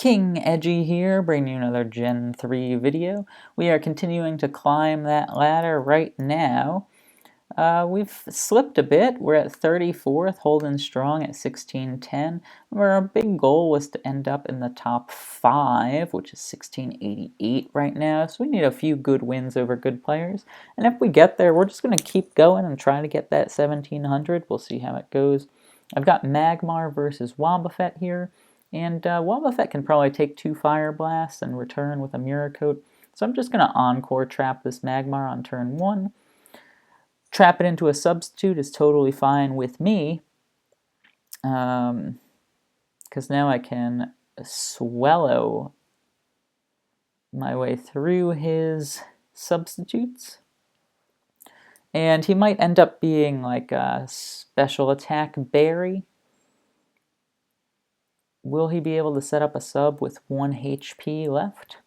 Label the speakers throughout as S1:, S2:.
S1: King Edgy here, bringing you another Gen 3 video. We are continuing to climb that ladder right now. We've slipped a bit. We're at 34th, holding strong at 1610. Our big goal was to end up in the top 5, which is 1688 right now. So we need a few good wins over good players. And if we get there, we're just going to keep going and try to get that 1700. We'll see how it goes. I've got Magmar versus Wobbuffet here. And Wobbuffet can probably take 2 Fire Blasts and return with a Mirror Coat. So I'm just going to Encore Trap this Magmar on turn 1. Trap it into a substitute is totally fine with me. Because now I can swallow my way through his substitutes. And he might end up being like a special attack berry. Will he be able to set up a sub with 1 HP left?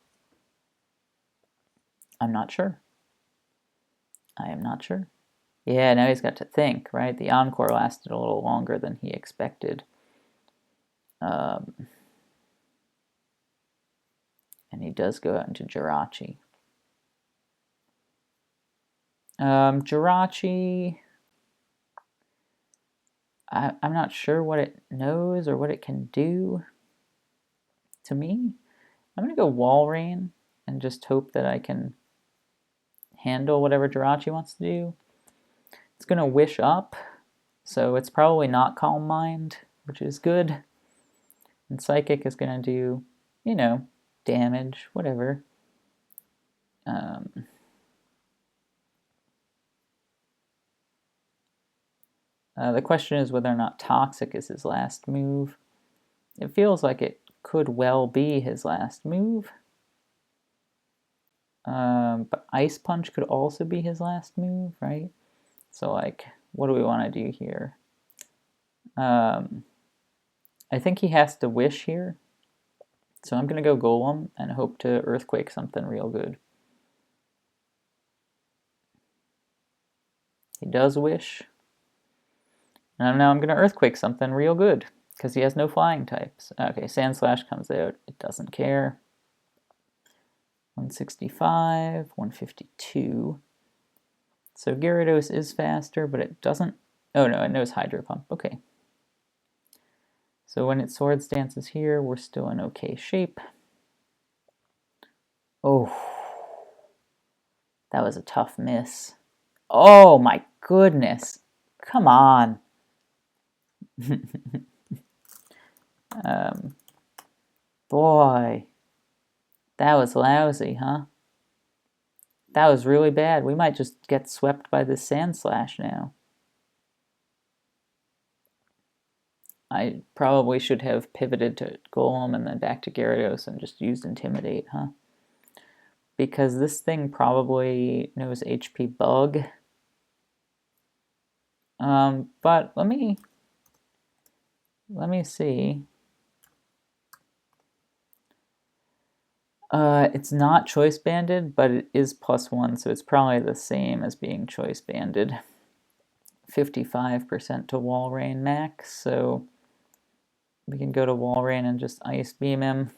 S1: I'm not sure. I am not sure. Yeah, now he's got to think, right? The Encore lasted a little longer than he expected. And he does go out into Jirachi. Jirachi... I'm not sure what it knows or what it can do to me. I'm going to go Wall Rain and just hope that I can handle whatever Jirachi wants to do. It's going to Wish up, so it's probably not Calm Mind, which is good. And Psychic is going to do, you know, damage, whatever. The question is whether or not Toxic is his last move. It feels like it could well be his last move. But Ice Punch could also be his last move, right? So, like, what do we want to do here? I think he has to Wish here. So I'm going to go Golem and hope to Earthquake something real good. He does Wish. And now I'm going to Earthquake something real good, because he has no flying types. Okay, Sand Slash comes out. It doesn't care. 165, 152. So Gyarados is faster, but it doesn't... Oh no, it knows Hydro Pump. Okay. So when it Swords Dances here, we're still in okay shape. Oh. That was a tough miss. Oh my goodness. Come on. Boy, that was lousy, huh? That was really bad. We might just get swept by this Sand Slash now. I probably should have pivoted to Golem and then back to Gyarados and just used Intimidate, huh? Because this thing probably knows HP Bug. But let me see. It's not Choice Banded, but it is +1, so it's probably the same as being Choice Banded. 55% to Wall Rain max, so we can go to Wall Rain and just Ice Beam him.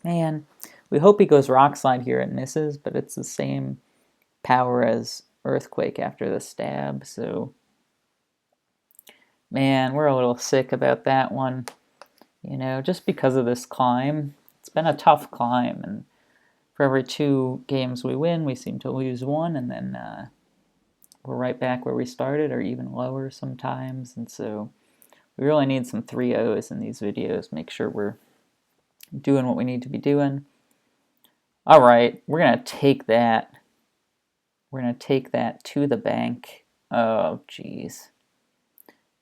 S1: Man, we hope he goes Rock Slide here and misses, but it's the same power as Earthquake after the stab, so... Man, we're a little sick about that one. You know, just because of this climb. It's been a tough climb, and for every 2 games we win, we seem to lose 1, and then we're right back where we started, or even lower sometimes, and so we really need some 3-0s in these videos, make sure we're doing what we need to be doing. Alright, we're going to take that. We're going to take that to the bank. Oh, jeez.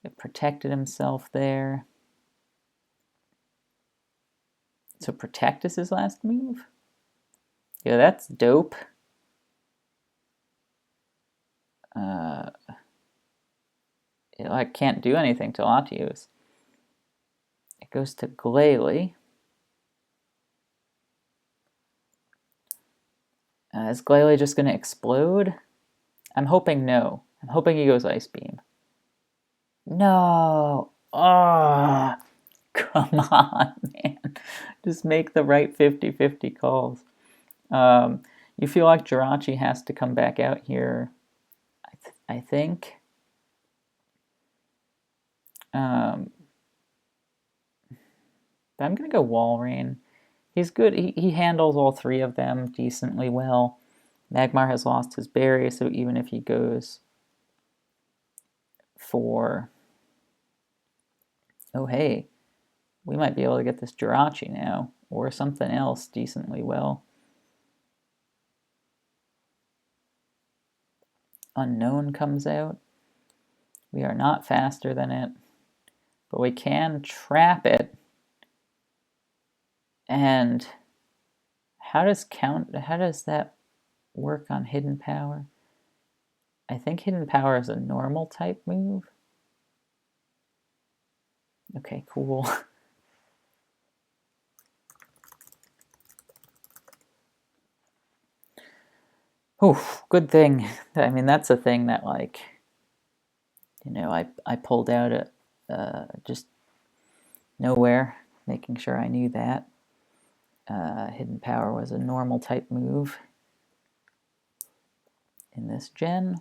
S1: It protected himself there. So Protect is his last move? Yeah, that's dope. I can't do anything to Latios. It goes to Glalie. Is Glalie just going to explode? I'm hoping no. I'm hoping he goes Ice Beam. No! Oh, come on, man. Just make the right 50-50 calls. You feel like Jirachi has to come back out here, I think. But I'm going to go Walrein. He's good. He handles all three of them decently well. Magmar has lost his berry, so even if he goes for... Oh, hey, we might be able to get this Jirachi now, or something else decently well. Unknown comes out. We are not faster than it, but we can trap it. And how does that work on Hidden Power? I think Hidden Power is a normal type move. Okay, cool. Oof, good thing. I mean, that's a thing that, like, you know, I pulled out at just nowhere, making sure I knew that. Hidden Power was a normal type move in this gen.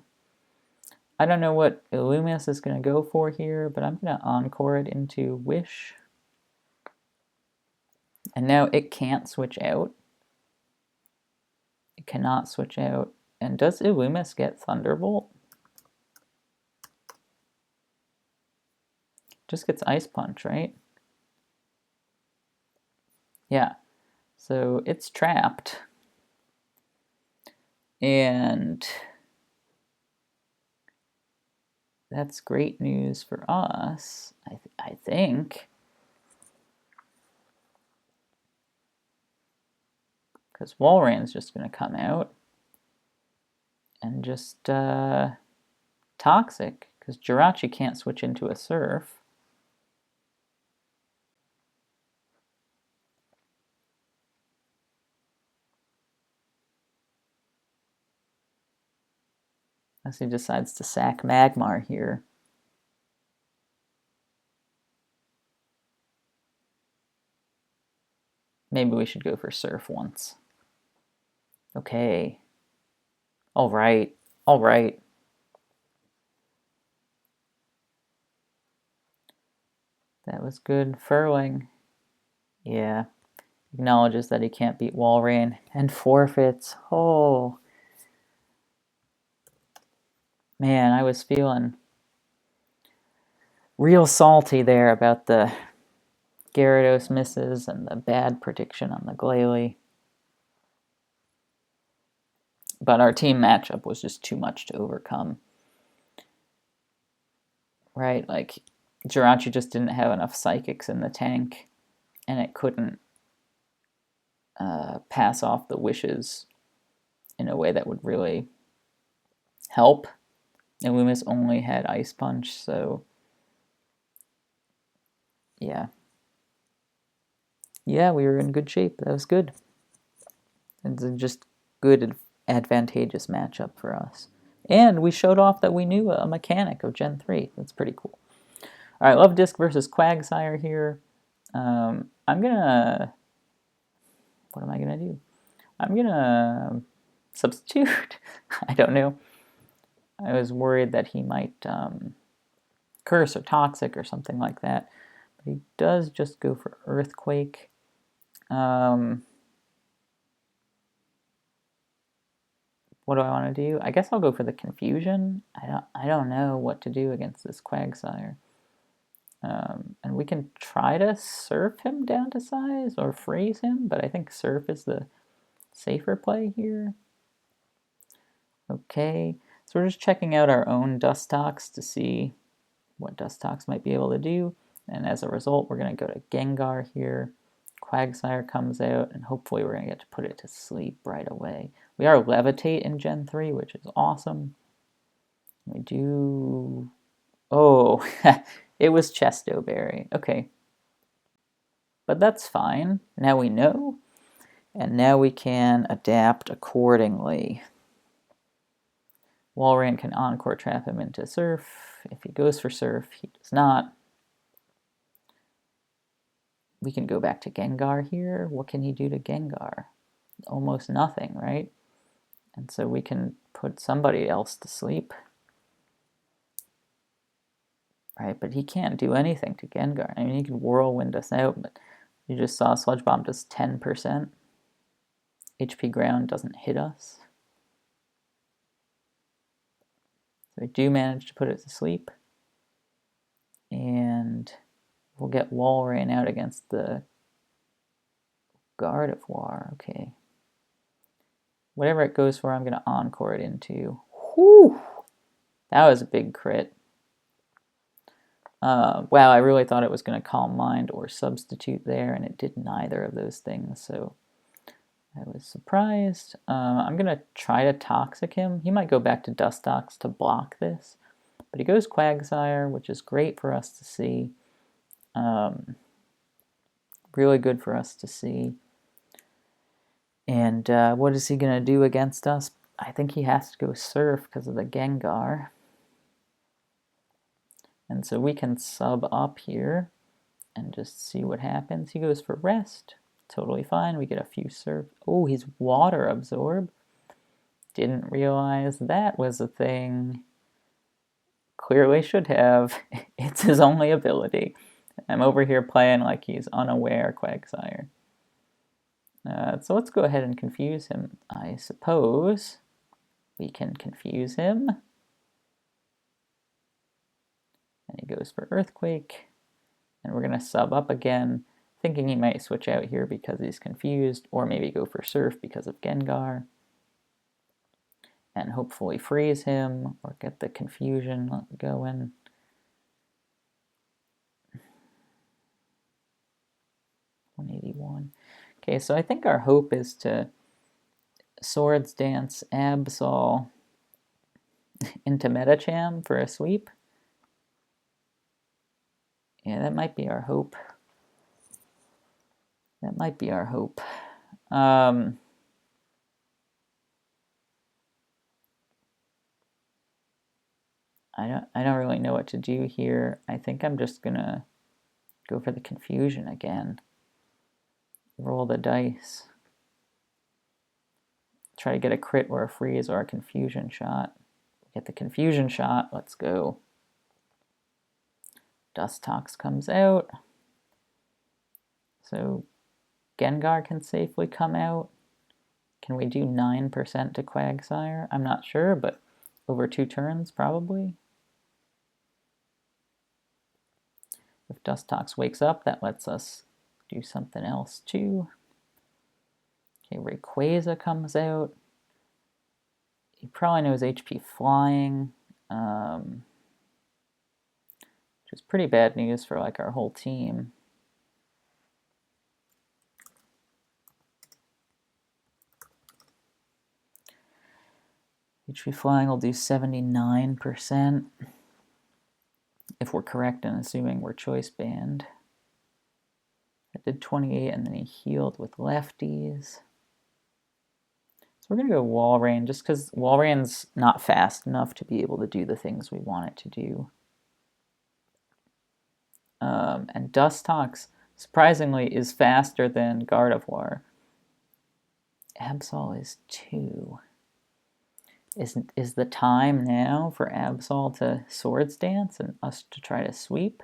S1: I don't know what Illumis is going to go for here, but I'm going to Encore it into Wish. And now it can't switch out. It cannot switch out. And does Illumis get Thunderbolt? Just gets Ice Punch, right? Yeah. So it's trapped. And that's great news for us, I think. Because Walrein's just going to come out and just Toxic, because Jirachi can't switch into a Surf. Unless he decides to sack Magmar here. Maybe we should go for Surf once. Okay. All right. All right. That was good. Furling. Yeah. Acknowledges that he can't beat Walrein and forfeits. Oh. Man, I was feeling real salty there about the Gyarados misses and the bad prediction on the Glalie. But our team matchup was just too much to overcome. Right? Like, Jirachi just didn't have enough Psychics in the tank, and it couldn't pass off the wishes in a way that would really help. And Loomis only had Ice Punch, so yeah. Yeah, we were in good shape. That was good. It's a just good, advantageous matchup for us. And we showed off that we knew a mechanic of Gen 3. That's pretty cool. All right, Love Disc versus Quagsire here. I'm going to... What am I going to do? I'm going to substitute. I don't know. I was worried that he might Curse or Toxic or something like that. But he does just go for Earthquake. What do I want to do? I guess I'll go for the Confusion. I don't know what to do against this Quagsire. And we can try to Surf him down to size or freeze him, but I think Surf is the safer play here. Okay, so we're just checking out our own Dustox to see what Dustox might be able to do. And as a result, we're going to go to Gengar here. Quagsire comes out, and hopefully we're going to get to put it to sleep right away. We are Levitate in Gen 3, which is awesome. We do... Oh, it was Chesto Berry. Okay. But that's fine. Now we know. And now we can adapt accordingly. Walrein can Encore trap him into Surf. If he goes for Surf, he does not. We can go back to Gengar here. What can he do to Gengar? Almost nothing, right? And so we can put somebody else to sleep. Right, but he can't do anything to Gengar. I mean, he can Whirlwind us out, but you just saw Sludge Bomb does 10%. HP Ground doesn't hit us. So we do manage to put it to sleep. And we'll get Walrein out against the Gardevoir. Okay. Whatever it goes for, I'm going to Encore it into. Whew! That was a big crit. Wow, I really thought it was going to Calm Mind or Substitute there, and it did neither of those things, so I was surprised. I'm going to try to Toxic him. He might go back to Dustox to block this, but he goes Quagsire, which is great for us to see. Really good for us to see. And what is he going to do against us? I think he has to go Surf because of the Gengar. And so we can sub up here and just see what happens. He goes for Rest. Totally fine. We get a few Surf. Oh, he's Water Absorb. Didn't realize that was a thing. Clearly should have. It's his only ability. I'm over here playing like he's unaware, Quagsire. So let's go ahead and confuse him. I suppose we can confuse him. And he goes for Earthquake. And we're going to sub up again, thinking he might switch out here because he's confused, or maybe go for Surf because of Gengar. And hopefully freeze him, or get the confusion going. $181. Okay, so I think our hope is to Swords Dance Absol into Metacham for a sweep. Yeah, that might be our hope. That might be our hope. I don't really know what to do here. I think I'm just gonna go for the confusion again. Roll the dice. Try to get a crit or a freeze or a confusion shot. Get the confusion shot. Let's go. Dustox comes out. So Gengar can safely come out. Can we do 9% to Quagsire? I'm not sure, but over 2 turns, probably. If Dustox wakes up, that lets us do something else too. Okay, Rayquaza comes out. He probably knows HP Flying, which is pretty bad news for like our whole team. HP Flying will do 79%, if we're correct in assuming we're choice banned. It did 28, and then he healed with lefties. So we're going to go Walrein, just because Walrein's not fast enough to be able to do the things we want it to do. And Dustox, surprisingly, is faster than Gardevoir. Absol is 2. Is the time now for Absol to Swords Dance and us to try to sweep?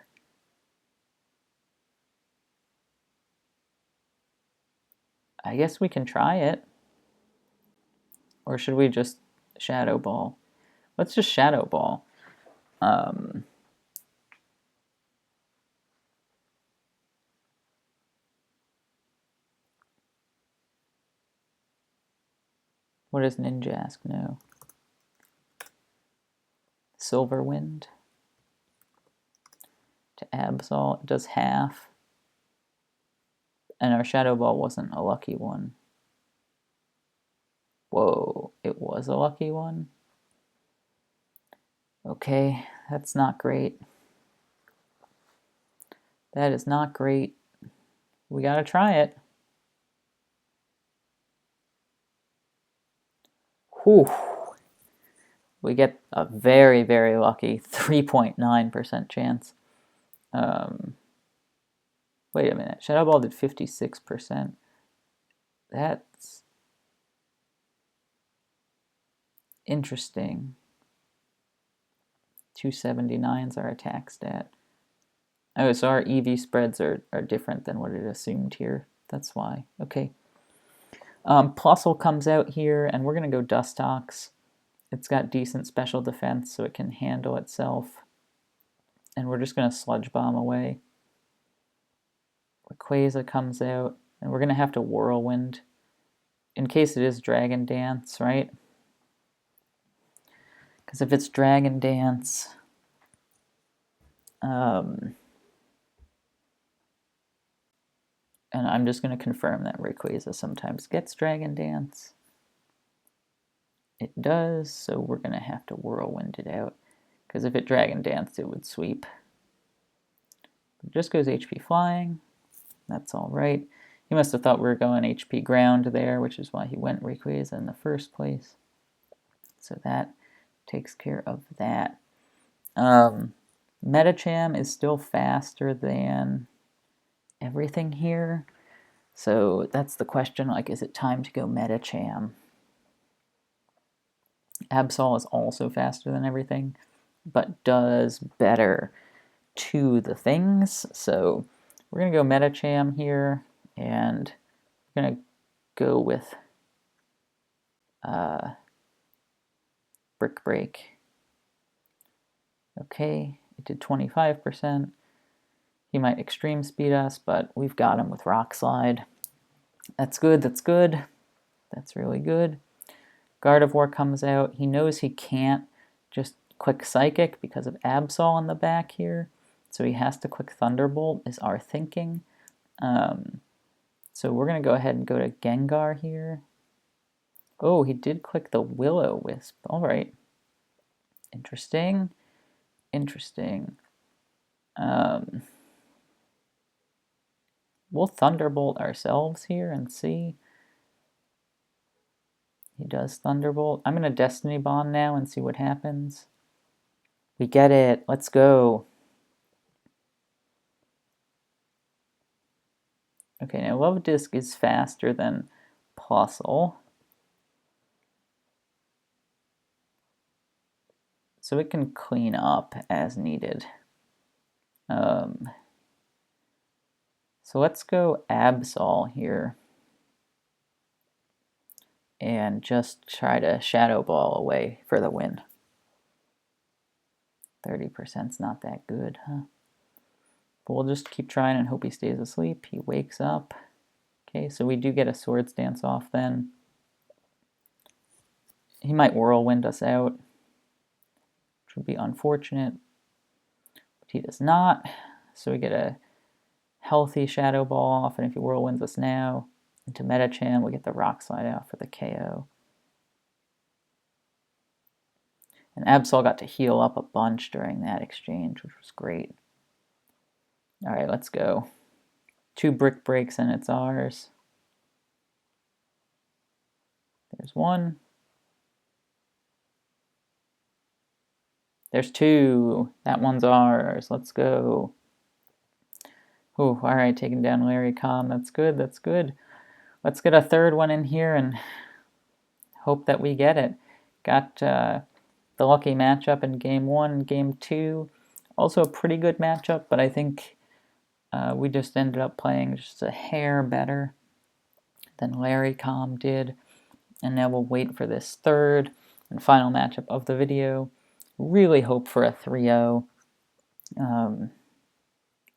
S1: I guess we can try it. Or should we just Shadow Ball? Let's just Shadow Ball. What does Ninjask know? Silver Wind to Absol. It does half. And our Shadow Ball wasn't a lucky one. Whoa, it was a lucky one? Okay, that's not great. That is not great. We gotta try it. Whew. We get a very, very lucky 3.9% chance. Wait a minute, Shadow Ball did 56%. That's interesting. 279's our attack stat. Oh, so our EV spreads are different than what it assumed here. That's why. Okay. Plusle comes out here, and we're going to go Dustox. It's got decent special defense, so it can handle itself. And we're just going to Sludge Bomb away. Rayquaza comes out, and we're going to have to Whirlwind in case it is Dragon Dance, right? Because if it's Dragon Dance, and I'm just going to confirm that Rayquaza sometimes gets Dragon Dance. It does, so we're going to have to Whirlwind it out. Because if it Dragon Danced, it would sweep. It just goes HP Flying. That's all right. He must have thought we were going HP Ground there, which is why he went Rayquaza in the first place. So that takes care of that. Medicham is still faster than everything here. So that's the question, like, is it time to go Medicham? Absol is also faster than everything, but does better to the things. So we're going to go Medicham here, and we're going to go with Brick Break. Okay, it did 25%. He might extreme speed us, but we've got him with Rock Slide. That's good, that's good. That's really good. Gardevoir comes out. He knows he can't just click Psychic because of Absol in the back here. So he has to click Thunderbolt, is our thinking. So we're going to go ahead and go to Gengar here. Oh, he did click the Will-O-Wisp. All right. Interesting. Interesting. We'll Thunderbolt ourselves here and see. He does Thunderbolt. I'm going to Destiny Bond now and see what happens. We get it. Let's go. Okay, now Love Disc is faster than Plusle. So it can clean up as needed. So let's go Absol here. And just try to Shadow Ball away for the win. 30%'s not that good, huh? But we'll just keep trying and hope he stays asleep. He wakes up. Okay, so we do get a Swords Dance off then. He might Whirlwind us out, which would be unfortunate. But he does not. So we get a healthy Shadow Ball off, and if he Whirlwinds us now into Medicham, we get the Rock Slide out for the KO. And Absol got to heal up a bunch during that exchange, which was great. All right, let's go. 2 Brick Breaks and it's ours. There's 1. There's 2. That one's ours. Let's go. Oh, all right, taking down Larry Com. That's good, that's good. Let's get a third one in here and hope that we get it. Got the lucky matchup in Game 1 and Game 2. Also a pretty good matchup, but I think we just ended up playing just a hair better than Larry Com did. And now we'll wait for this third and final matchup of the video. Really hope for a 3-0.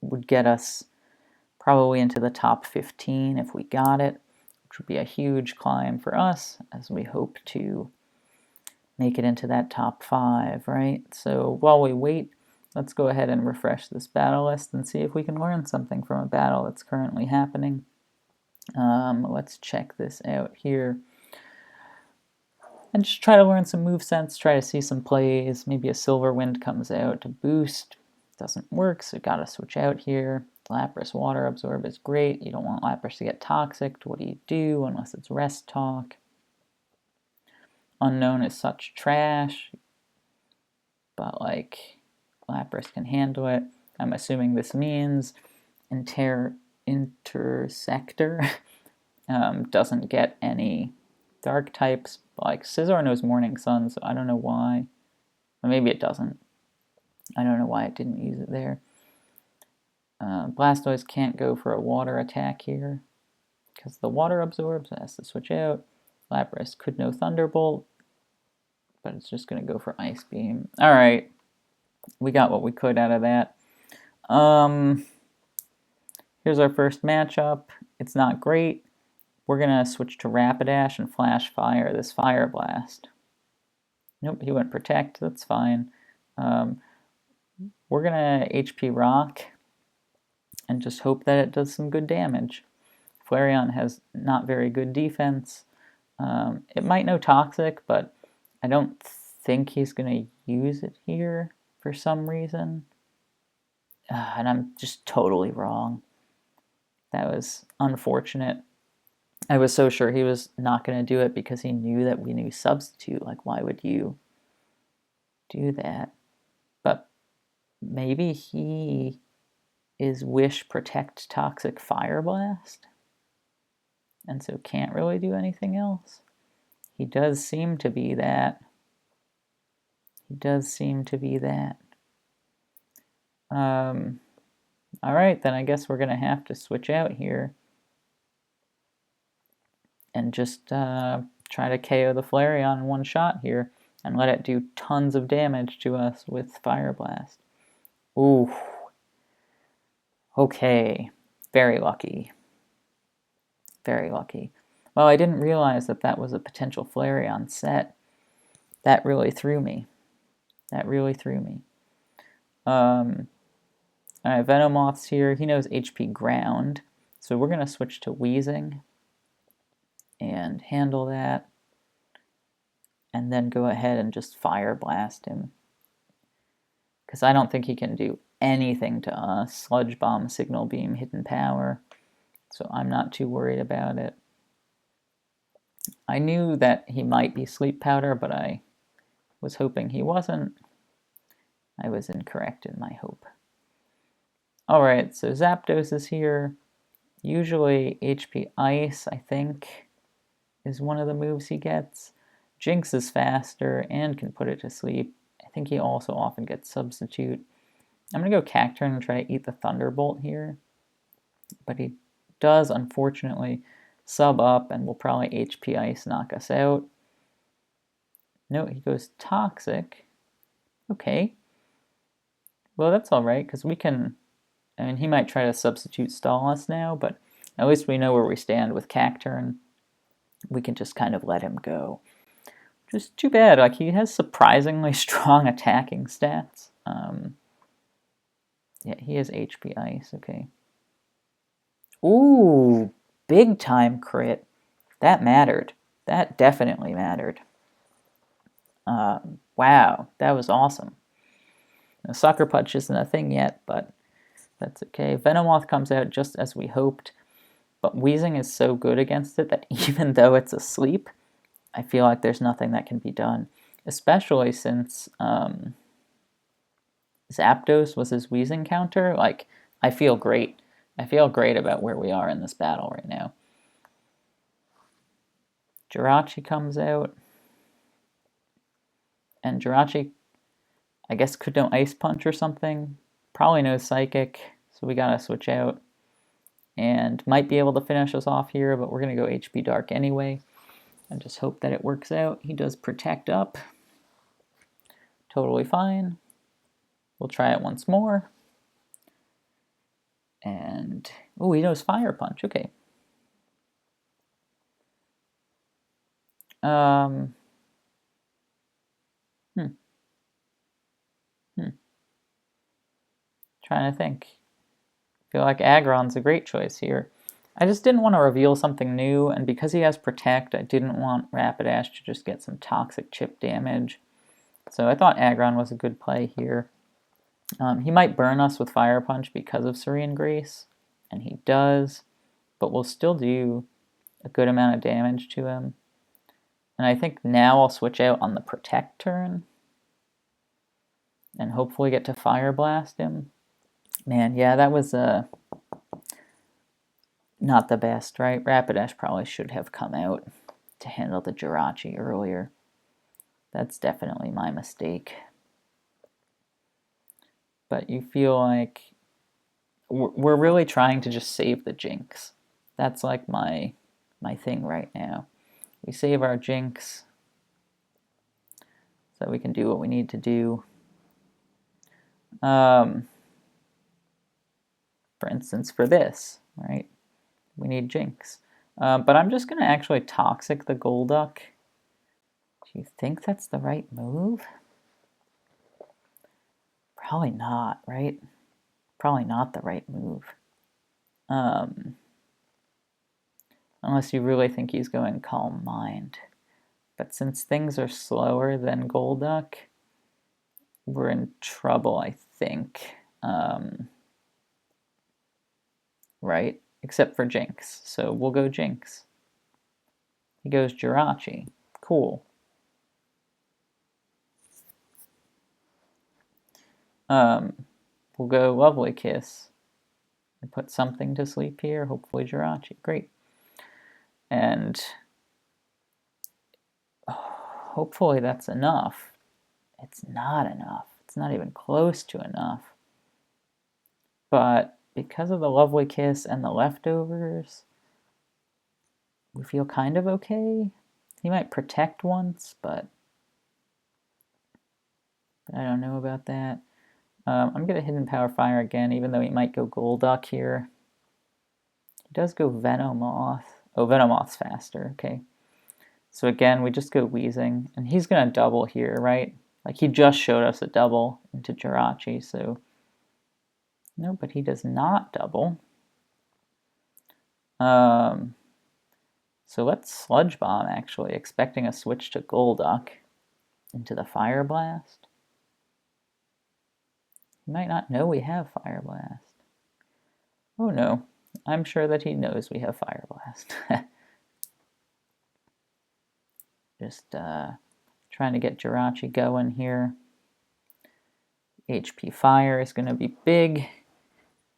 S1: Would get us probably into the top 15 if we got it, which would be a huge climb for us as we hope to make it into that top 5, right? So while we wait, let's go ahead and refresh this battle list and see if we can learn something from a battle that's currently happening. Let's check this out here. And just try to learn some movesense, try to see some plays. Maybe a Silver Wind comes out to boost. Doesn't work, so gotta switch out here. Lapras Water Absorb is great. You don't want Lapras to get toxic. What do you do unless it's Rest Talk? Unknown is such trash. But, like, Lapras can handle it. I'm assuming this means Intersector doesn't get any dark types. Like Scizor knows Morning Sun, so I don't know why. Or maybe it doesn't. I don't know why it didn't use it there. Blastoise can't go for a water attack here because the water absorbs. It has to switch out. Lapras could no Thunderbolt, but it's just going to go for Ice Beam. All right, we got what we could out of that. Here's our first matchup. It's not great. We're going to switch to Rapidash and Flash Fire this Fire Blast. Nope, he went Protect. That's fine. We're going to HP Rock and just hope that it does some good damage. Flareon has not very good defense. It might know Toxic, but I don't think he's going to use it here for some reason. And I'm just totally wrong. That was unfortunate. I was so sure he was not going to do it because he knew that we knew Substitute. Like, why would you do that? But maybe he is Wish, Protect, Toxic, Fire Blast, and so can't really do anything else. He does seem to be that. He does seem to be that. Alright, then I guess we're going to have to switch out here and just try to KO the Flareon in one shot here and let it do tons of damage to us with Fire Blast. Ooh. Okay. Very lucky. Very lucky. Well, I didn't realize that that was a potential Flareon set. That really threw me. That really threw me. Alright, Venomoth's here. He knows HP Ground. So we're going to switch to Wheezing and handle that. And then go ahead and just Fire Blast him. Because I don't think he can do anything to us. Sludge Bomb, Signal Beam, Hidden Power. So I'm not too worried about it. I knew that he might be Sleep Powder, but I was hoping he wasn't. I was incorrect in my hope. Alright, so Zapdos is here. Usually HP Ice, I think, is one of the moves he gets. Jinx is faster and can put it to sleep. I think he also often gets Substitute. I'm going to go Cacturne and try to eat the Thunderbolt here. But he does, unfortunately, sub up and will probably HP Ice knock us out. No, he goes Toxic. Okay. Well, that's alright, because we can... I mean, he might try to Substitute stall us now, but at least we know where we stand with Cacturne. We can just kind of let him go. Just too bad, like, he has surprisingly strong attacking stats. Yeah, he has HP Ice, okay. Ooh, big time crit. That mattered. That definitely mattered. Wow, that was awesome. Now, Sucker Punch isn't a thing yet, but that's okay. Venomoth comes out just as we hoped, but Wheezing is so good against it that even though it's asleep, I feel like there's nothing that can be done, especially since Zapdos was his Wheezing counter. Like, I feel great. I feel great about where we are in this battle right now. Jirachi comes out, and Jirachi, I guess, could know Ice Punch or something. Probably knows Psychic, so we gotta switch out. And might be able to finish us off here, but we're gonna go HP Dark anyway. And just hope that it works out. He does Protect up. Totally fine. We'll try it once more. And, oh, he knows Fire Punch, okay. Trying to think. I feel like Aggron's a great choice here. I just didn't want to reveal something new, and because he has Protect, I didn't want Rapidash to just get some Toxic Chip damage. So I thought Aggron was a good play here. He might burn us with Fire Punch because of Serene Grace, and he does, but we'll still do a good amount of damage to him. And I think now I'll switch out on the Protect turn, and hopefully get to Fire Blast him. Man, yeah, that was not the best, right? Rapidash probably should have come out to handle the Jirachi earlier. That's definitely my mistake. But you feel like we're really trying to just save the Jinx. That's like my thing right now. We save our Jinx so we can do what we need to do. For instance, for this, right? We need Jinx. But I'm just going to actually Toxic the Golduck. Do you think that's the right move? Probably not, right? Probably not the right move. Unless you really think he's going Calm Mind. But since things are slower than Golduck, we're in trouble, I think. Right? Except for Jinx. So we'll go Jinx. He goes Jirachi. Cool. We'll go Lovely Kiss. And put something to sleep here. Hopefully Jirachi. Great. And hopefully that's enough. It's not enough. It's not even close to enough. But because of the Lovely Kiss and the leftovers, we feel kind of okay. He might protect once, but I don't know about that. I'm going to Hidden Power Fire again, even though he might go Golduck here. He does go Venomoth. Oh, Venomoth's faster, okay. So again, we just go Wheezing, and he's going to double here, right? Like, he just showed us a double into Jirachi, so... No, but he does not double. So let's Sludge Bomb, actually, expecting a switch to Golduck into the Fire Blast. He might not know we have Fire Blast. Oh no, I'm sure that he knows we have Fire Blast. Just trying to get Jirachi going here. HP Fire is going to be big,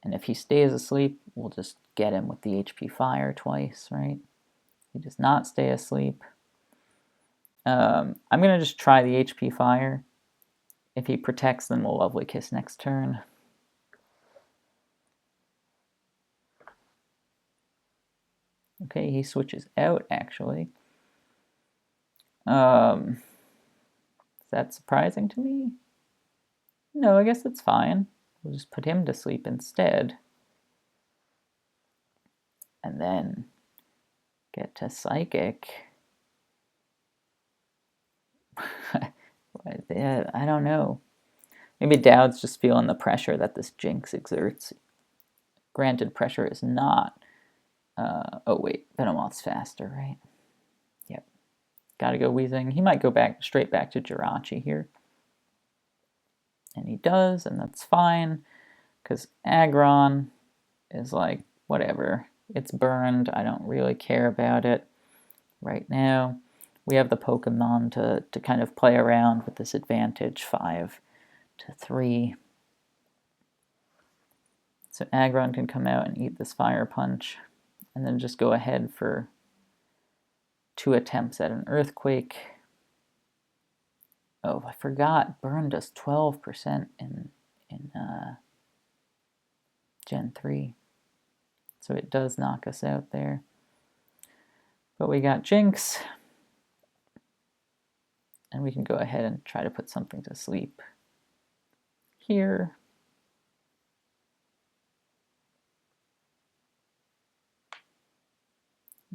S1: and if he stays asleep, we'll just get him with the HP Fire twice, right? He does not stay asleep. I'm going to just try the HP Fire. If he protects, then we'll Lovely Kiss next turn. Okay, he switches out, actually. Is that surprising to me? No, I guess that's fine. We'll just put him to sleep instead. And then get to Psychic. I don't know. Maybe Dowd's just feeling the pressure that this Jinx exerts. Granted, pressure is not... oh wait, Venomoth's faster, right? Yep. Gotta go Wheezing. He might go straight back to Jirachi here. And he does, and that's fine. Because Aggron is like, whatever. It's burned. I don't really care about it right now. We have the Pokemon to kind of play around with this advantage, 5 to 3. So Aggron can come out and eat this Fire Punch, and then just go ahead for 2 attempts at an Earthquake. Oh, I forgot. Burn does 12% in Gen 3. So it does knock us out there. But we got Jinx. And we can go ahead and try to put something to sleep here.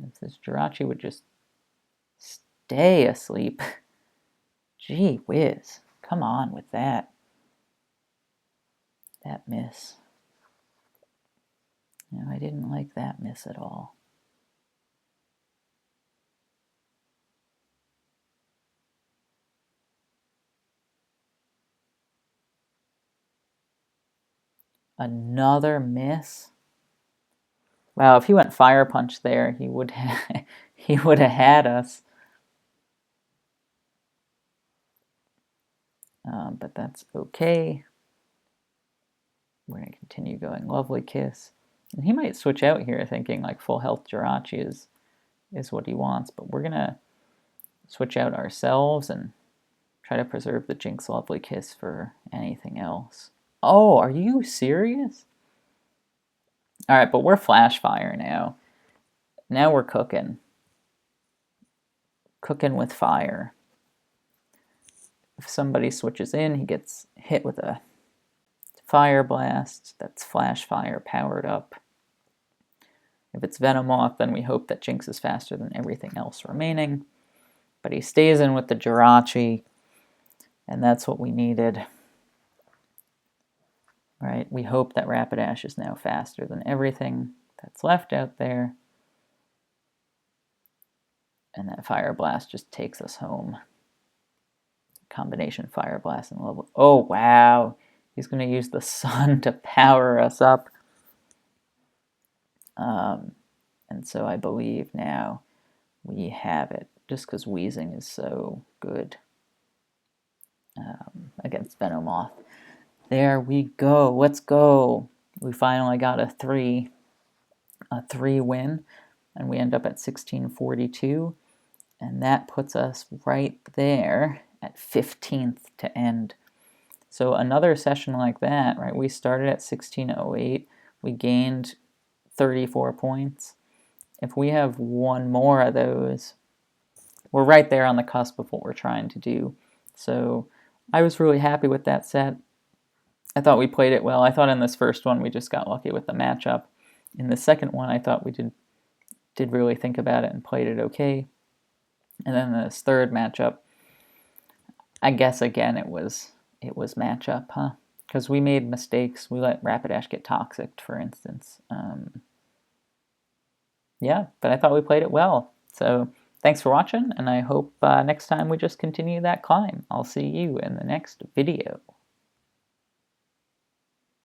S1: If this Jirachi would just stay asleep. Gee whiz. Come on with that. That miss. No, I didn't like that miss at all. Another miss? Wow, if he went Fire Punch there, he would have he would have had us. But that's okay. We're going to continue going Lovely Kiss. And he might switch out here thinking like full health Jirachi is what he wants, but we're going to switch out ourselves and try to preserve the Jinx Lovely Kiss for anything else. Oh, are you serious? Alright, but we're Flash Fire now. Now we're cooking. Cooking with fire. If somebody switches in, he gets hit with a Fire Blast. That's Flash Fire powered up. If it's Venomoth, then we hope that Jinx is faster than everything else remaining. But he stays in with the Jirachi, and that's what we needed. Right? We hope that Rapidash is now faster than everything that's left out there. And that Fire Blast just takes us home. Combination Fire Blast and level. Oh, wow. He's going to use the sun to power us up. And so I believe now we have it, just because Weezing is so good against Venomoth. There we go. Let's go. We finally got a 3 win, and we end up at 1642, and that puts us right there at 15th to end. So another session like that, right? We started at 1608. We gained 34 points. If we have one more of those, we're right there on the cusp of what we're trying to do. So I was really happy with that set. I thought we played it well. I thought in this first one we just got lucky with the matchup. In the second one, I thought we did really think about it and played it okay. And then this third matchup, I guess again it was matchup, huh? Because we made mistakes. We let Rapidash get toxic, for instance. Yeah, but I thought we played it well. So thanks for watching, and I hope next time we just continue that climb. I'll see you in the next video.